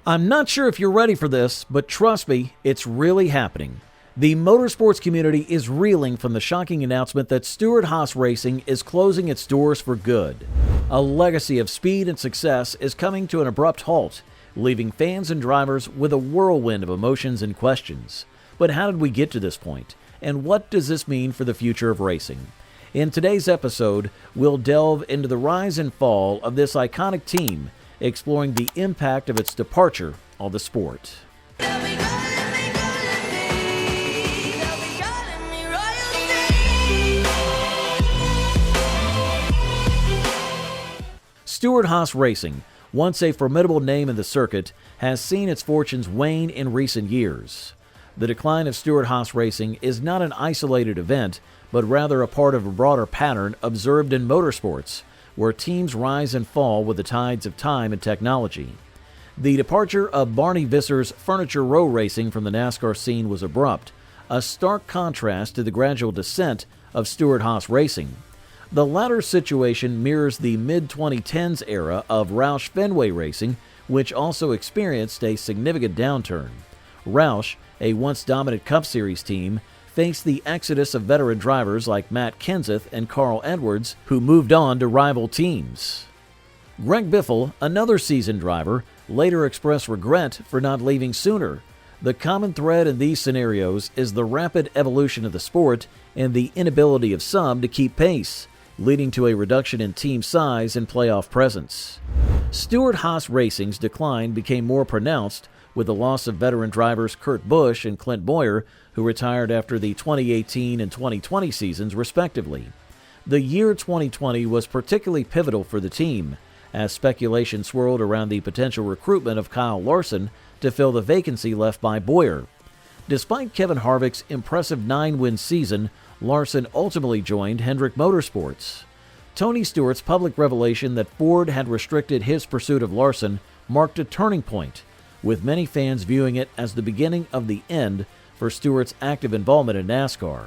I'm not sure if you're ready for this, but trust me, it's really happening. The motorsports community is reeling from the shocking announcement that Stewart Haas Racing is closing its doors for good. A legacy of speed and success is coming to an abrupt halt, leaving fans and drivers with a whirlwind of emotions and questions. But how did we get to this point? And what does this mean for the future of racing? In today's episode, we'll delve into the rise and fall of this iconic team, exploring the impact of its departure on the sport. Stewart Haas Racing, once a formidable name in the circuit, has seen its fortunes wane in recent years. The decline of Stewart Haas Racing is not an isolated event, but rather a part of a broader pattern observed in motorsports, where teams rise and fall with the tides of time and technology. The departure of Barney Visser's Furniture Row Racing from the NASCAR scene was abrupt, a stark contrast to the gradual descent of Stewart Haas Racing. The latter situation mirrors the mid-2010s era of Roush Fenway Racing, which also experienced a significant downturn. Roush, a once dominant Cup Series team, faced the exodus of veteran drivers like Matt Kenseth and Carl Edwards, who moved on to rival teams. Greg Biffle, another seasoned driver, later expressed regret for not leaving sooner. The common thread in these scenarios is the rapid evolution of the sport and the inability of some to keep pace, leading to a reduction in team size and playoff presence. Stewart Haas Racing's decline became more pronounced with the loss of veteran drivers Kurt Busch and Clint Bowyer, who retired after the 2018 and 2020 seasons respectively. The year 2020 was particularly pivotal for the team, as speculation swirled around the potential recruitment of Kyle Larson to fill the vacancy left by Bowyer. Despite Kevin Harvick's impressive 9-win season, Larson ultimately joined Hendrick Motorsports. Tony Stewart's public revelation that Ford had restricted his pursuit of Larson marked a turning point, with many fans viewing it as the beginning of the end for Stewart's active involvement in NASCAR.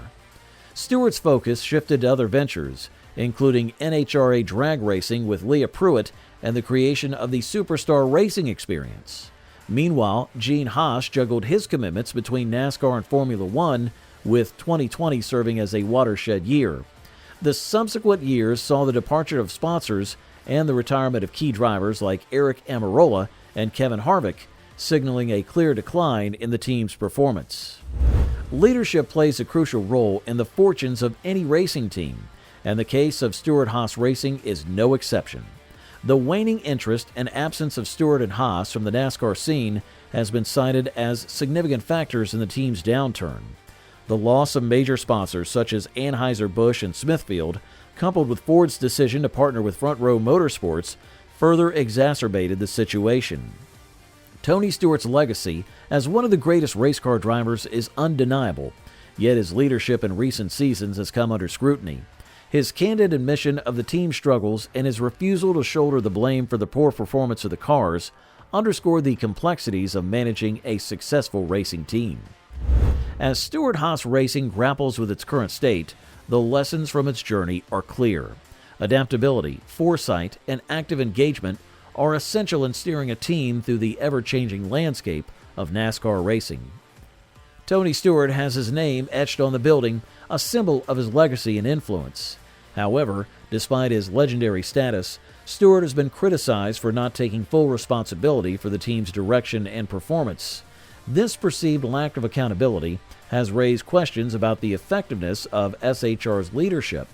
Stewart's focus shifted to other ventures, including NHRA drag racing with Leah Pruitt and the creation of the Superstar Racing Experience. Meanwhile, Gene Haas juggled his commitments between NASCAR and Formula One, with 2020 serving as a watershed year. The subsequent years saw the departure of sponsors and the retirement of key drivers like Eric Almirola and Kevin Harvick, signaling a clear decline in the team's performance. Leadership plays a crucial role in the fortunes of any racing team, and the case of Stewart Haas Racing is no exception. The waning interest and absence of Stewart and Haas from the NASCAR scene has been cited as significant factors in the team's downturn. The loss of major sponsors such as Anheuser-Busch and Smithfield, coupled with Ford's decision to partner with Front Row Motorsports, further exacerbated the situation. Tony Stewart's legacy as one of the greatest race car drivers is undeniable, yet his leadership in recent seasons has come under scrutiny. His candid admission of the team's struggles and his refusal to shoulder the blame for the poor performance of the cars underscore the complexities of managing a successful racing team. As Stewart Haas Racing grapples with its current state, the lessons from its journey are clear. Adaptability, foresight, and active engagement are essential in steering a team through the ever-changing landscape of NASCAR racing. Tony Stewart has his name etched on the building, a symbol of his legacy and influence. However, despite his legendary status, Stewart has been criticized for not taking full responsibility for the team's direction and performance. This perceived lack of accountability has raised questions about the effectiveness of SHR's leadership.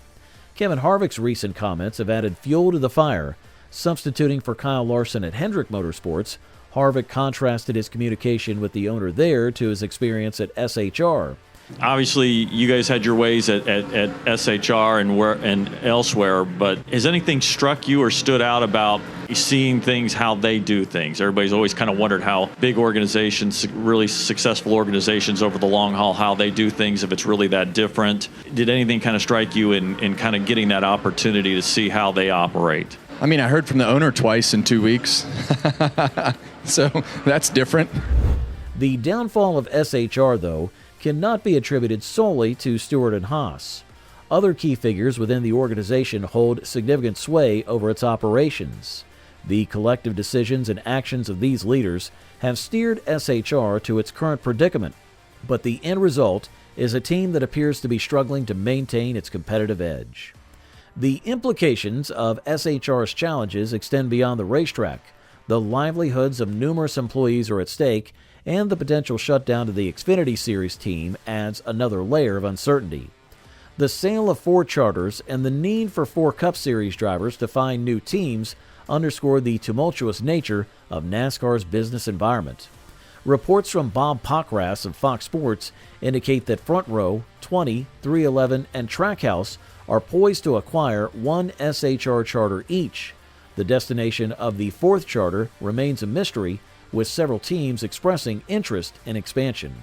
Kevin Harvick's recent comments have added fuel to the fire. Substituting for Kyle Larson at Hendrick Motorsports, Harvick contrasted his communication with the owner there to his experience at SHR. Obviously, you guys had your ways at SHR and elsewhere, but has anything struck you or stood out about seeing things, how they do things? Everybody's always kind of wondered how big organizations, really successful organizations over the long haul, how they do things, if it's really that different. Did anything kind of strike you in kind of getting that opportunity to see how they operate? I mean, I heard from the owner twice in 2 weeks, so that's different. The downfall of SHR, though, cannot be attributed solely to Stewart and Haas. Other key figures within the organization hold significant sway over its operations. The collective decisions and actions of these leaders have steered SHR to its current predicament, but the end result is a team that appears to be struggling to maintain its competitive edge. The implications of SHR's challenges extend beyond the racetrack. The livelihoods of numerous employees are at stake, and the potential shutdown to the Xfinity Series team adds another layer of uncertainty. The sale of 4 charters and the need for 4 Cup Series drivers to find new teams underscore the tumultuous nature of NASCAR's business environment. Reports from Bob Pockras of Fox Sports indicate that Front Row, 20, 311, and Trackhouse are poised to acquire 1 SHR charter each. The destination of the 4th charter remains a mystery, with several teams expressing interest in expansion.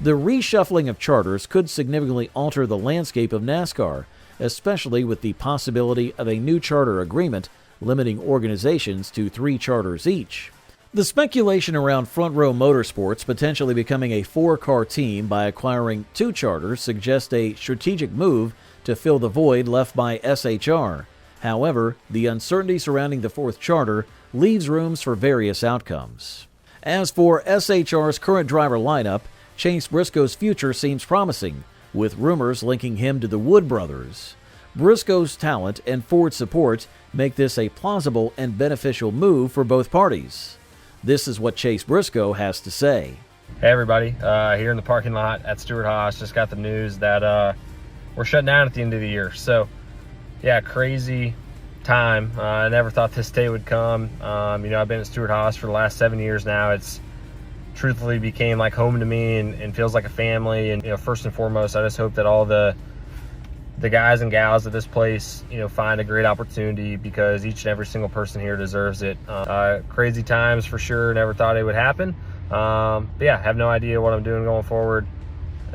The reshuffling of charters could significantly alter the landscape of NASCAR, especially with the possibility of a new charter agreement limiting organizations to 3 charters each. The speculation around Front Row Motorsports potentially becoming a 4-car team by acquiring 2 charters suggests a strategic move to fill the void left by SHR. However, the uncertainty surrounding the 4th charter leaves rooms for various outcomes. As for SHR's current driver lineup, Chase Briscoe's future seems promising, with rumors linking him to the Wood brothers. Briscoe's talent and Ford support make this a plausible and beneficial move for both parties. This is what Chase Briscoe has to say. Hey everybody, here in the parking lot at Stewart Haas. Just got the news that we're shutting down at the end of the year. So yeah, crazy time. I never thought this day would come. I've been at Stewart Haas for the last 7 years now. It's truthfully became like home to me and feels like a family. And first and foremost, I just hope that all the guys and gals at this place, find a great opportunity, because each and every single person here deserves it. Crazy times for sure. Never thought it would happen. But yeah, have no idea what I'm doing going forward.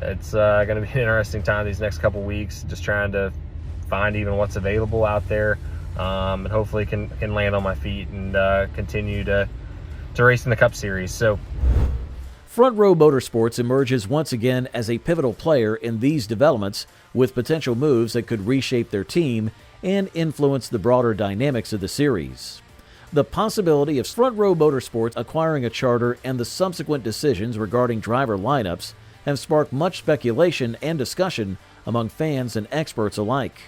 It's going to be an interesting time these next couple weeks, just trying to find even what's available out there, and hopefully can land on my feet and continue to race in the Cup Series. So Front Row Motorsports emerges once again as a pivotal player in these developments, with potential moves that could reshape their team and influence the broader dynamics of the series. The possibility of Front Row Motorsports acquiring a charter and the subsequent decisions regarding driver lineups have sparked much speculation and discussion among fans and experts alike.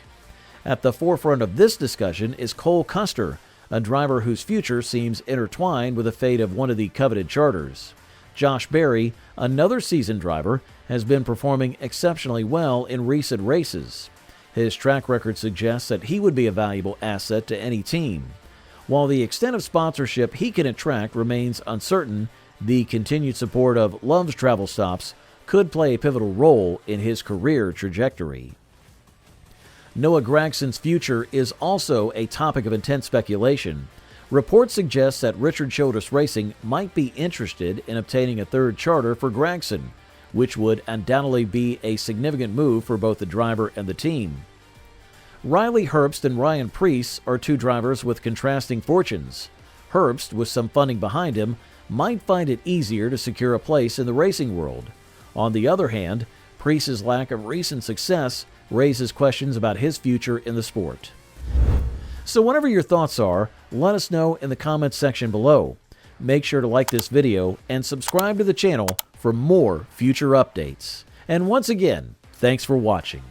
At the forefront of this discussion is Cole Custer, a driver whose future seems intertwined with the fate of one of the coveted charters. Josh Berry, another seasoned driver, has been performing exceptionally well in recent races. His track record suggests that he would be a valuable asset to any team. While the extent of sponsorship he can attract remains uncertain, the continued support of Love's Travel Stops could play a pivotal role in his career trajectory. Noah Gragson's future is also a topic of intense speculation. Reports suggest that Richard Childress Racing might be interested in obtaining a 3rd charter for Gragson, which would undoubtedly be a significant move for both the driver and the team. Riley Herbst and Ryan Preece are 2 drivers with contrasting fortunes. Herbst, with some funding behind him, might find it easier to secure a place in the racing world. On the other hand, Preece's lack of recent success raises questions about his future in the sport. So whatever your thoughts are, let us know in the comments section below. Make sure to like this video and subscribe to the channel for more future updates. And once again, thanks for watching.